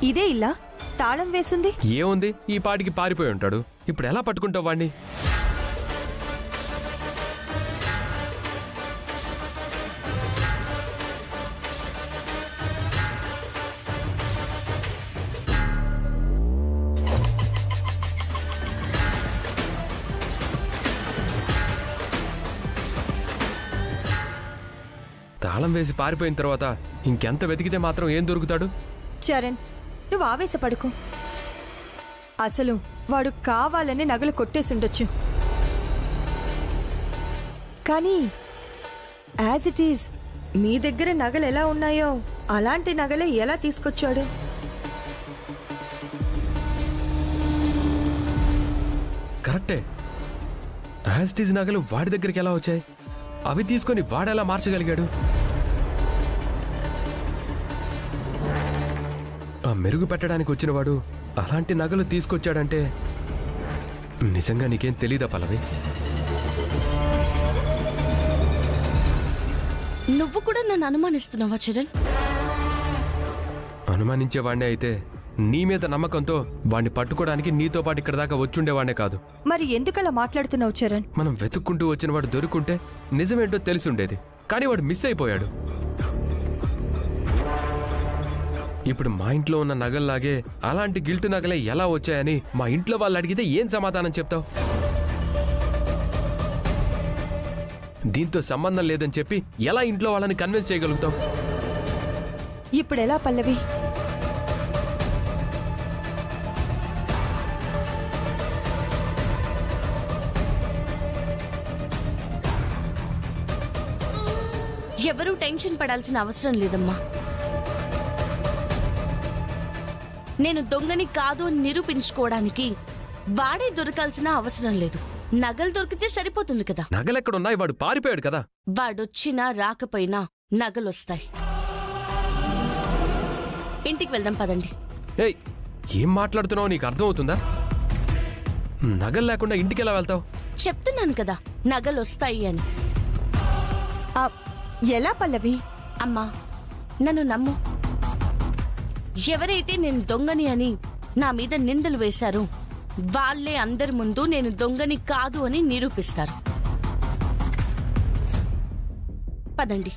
ఇదే ఇలా తాళం వేసింది. ఏముంది, ఈ పాటికి పారిపోయి ఉంటాడు. ఇప్పుడు ఎలా పట్టుకుంటావు వాణ్ణి? తాళం వేసి పారిపోయిన తర్వాత ఇంకెంత వెతికితే మాత్రం ఏం దొరుకుతాడు? చరణ్, నువ్వు ఆవేశపడుకో. అసలు వాడు కావాలని నగలు కొట్టేసుండొచ్చు. కానీ యాజ్ ఇట్ ఈజ్ మీ దగ్గర నగలు ఎలా ఉన్నాయో అలాంటి నగలే ఎలా తీసుకొచ్చాడు? కరెక్టే. యాజ్ ఇట్ ఈజ్ నగలు వాడి దగ్గరికి ఎలా వచ్చాయి? అవి తీసుకొని వాడెలా మార్చగలిగాడు? ఆ మెరుగు పెట్టడానికి వచ్చినవాడు అలాంటి నగలు తీసుకొచ్చాడంటే నిజంగా నీకేం తెలీదా పల్లవి? నువ్వు కూడా నన్ను అనుమానిస్తున్నావా చరణ్? అనుమానించేవాడినే అయితే నీ మీద నమ్మకంతో వాడిని పట్టుకోవడానికి నీతో పాటు ఇక్కడ దాకా వచ్చుండేవాడినే కాదు. మరి ఎందుకలా మాట్లాడుతున్నావు చరణ్? మనం వెతుక్కుంటూ వచ్చిన వాడు దొరుకుంటే నిజమేంటో తెలిసి ఉండేది. కానీ వాడు మిస్ అయిపోయాడు. ఇప్పుడు మా ఇంట్లో ఉన్న నగల్లాగే అలాంటి గిల్టు నగలే ఎలా వచ్చాయని మా ఇంట్లో వాళ్ళు అడిగితే ఏం సమాధానం చెప్తావు? దీంతో సంబంధం లేదని చెప్పి ఎలా ఇంట్లో వాళ్ళని కన్విన్స్ చేయగలుగుతావు? ఇప్పుడెలా పల్లవి? ఎవరూ టెన్షన్ పడాల్సిన అవసరం లేదమ్మా. నేను దొంగని కాదు అని నిరూపించుకోవడానికి వాడే దొరకాల్సిన అవసరం లేదు. నగలు దొరికితే సరిపోతుంది కదా. నగలెక్కడున్నాయి? వాడు పారిపోయాడు కదా. వాడొచ్చినా రాకపోయినా నగలొస్తాయి. ఇంటికి వెళ్దాం పదండి. ఏయ్, ఏం మాట్లాడుతున్నావు? నీకు అర్థం అవుతుందా? నగలు లేకుండా ఇంటికి ఎలా వెళ్తావు? చెప్తున్నాను కదా నగలొస్తాయి అని. ఎలా పల్లవి? అమ్మా నన్ను నమ్ము. ఎవరైతే నేను దొంగని అని నా మీద నిందలు వేశారో వాళ్లే అందరి ముందు నేను దొంగని కాదు అని నిరూపిస్తారు. పదండి.